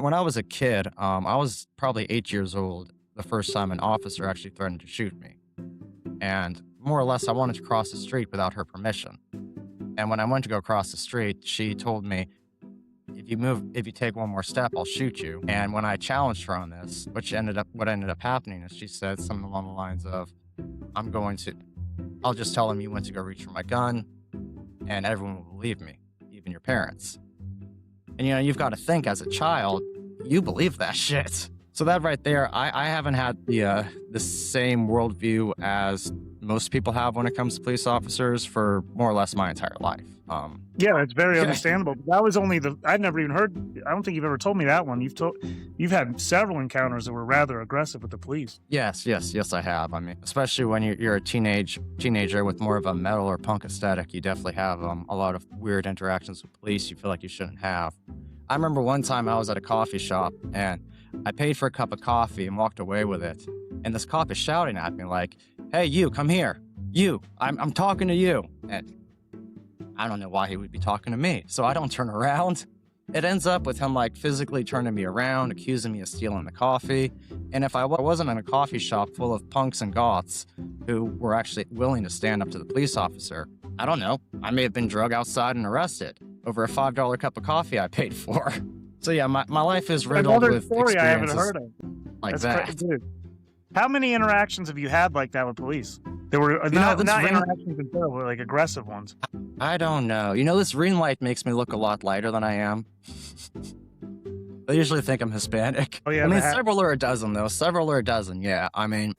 When I was a kid, I was probably 8 years old the first time an officer actually threatened to shoot me. And more or less, I wanted to cross the street without her permission. And when I went to go across the street, she told me, if you take one more step, I'll shoot you. And when I challenged her on this, what ended up happening is she said something along the lines of, I'll just tell him you went to go reach for my gun and everyone will believe me, even your parents. And you've got to think as a child, you believe that shit. So that right there, I haven't had the same worldview as most people have when it comes to police officers for more or less my entire life. Yeah, it's very understandable. That was only I've never even heard. I don't think you've ever told me that one. You've had several encounters that were rather aggressive with the police. Yes, I have. I mean, especially when you're a teenager with more of a metal or punk aesthetic, you definitely have a lot of weird interactions with police you feel like you shouldn't have. I remember one time I was at a coffee shop and I paid for a cup of coffee and walked away with it. And this cop is shouting at me like, "Hey, you, come here. You, I'm talking to you." And I don't know why he would be talking to me. So I don't turn around. It ends up with him like physically turning me around, accusing me of stealing the coffee. And if I wasn't in a coffee shop full of punks and goths who were actually willing to stand up to the police officer, I don't know, I may have been drug outside and arrested over a $5 cup of coffee I paid for. So yeah, my life is riddled with story I haven't experiences heard of. like That's that. dude. How many interactions have you had like that with police? There were not interactions themselves, but like aggressive ones. I don't know. This green light makes me look a lot lighter than I am. They usually think I'm Hispanic. Oh yeah, I mean, several or a dozen, though. Several or a dozen, yeah. I mean,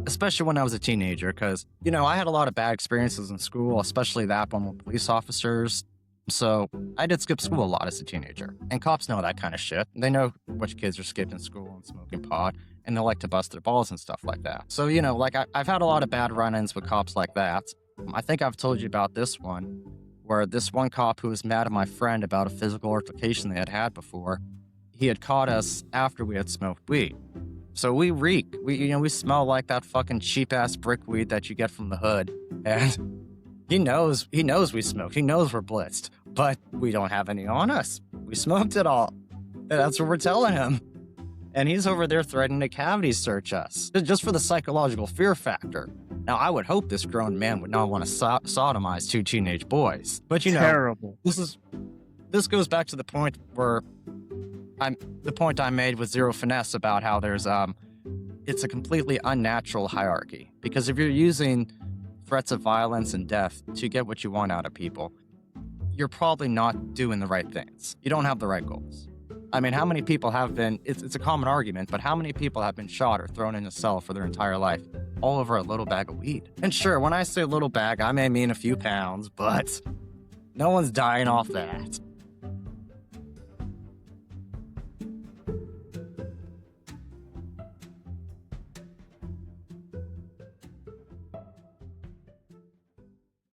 especially when I was a teenager, because, I had a lot of bad experiences in school, especially that one with police officers. So I did skip school a lot as a teenager. And cops know that kind of shit. They know which kids are skipping school and smoking pot, and they like to bust their balls and stuff like that. So, I've had a lot of bad run-ins with cops like that. I think I've told you about this one, where this one cop who was mad at my friend about a physical altercation they had before, he had caught us after we had smoked weed. So we reek. We smell like that fucking cheap-ass brick weed that you get from the hood. And he knows we smoked. He knows we're blitzed. But we don't have any on us. We smoked it all. And that's what we're telling him. And he's over there threatening to cavity search us, just for the psychological fear factor. Now, I would hope this grown man would not want to sodomize two teenage boys. But terrible. This goes back to the point where I made with Zero Finesse about how there's it's a completely unnatural hierarchy. Because if you're using threats of violence and death to get what you want out of people, you're probably not doing the right things. You don't have the right goals. I mean, how many people have been, it's a common argument, but how many people have been shot or thrown in a cell for their entire life, all over a little bag of weed? And sure, when I say little bag, I may mean a few pounds, but no one's dying off that.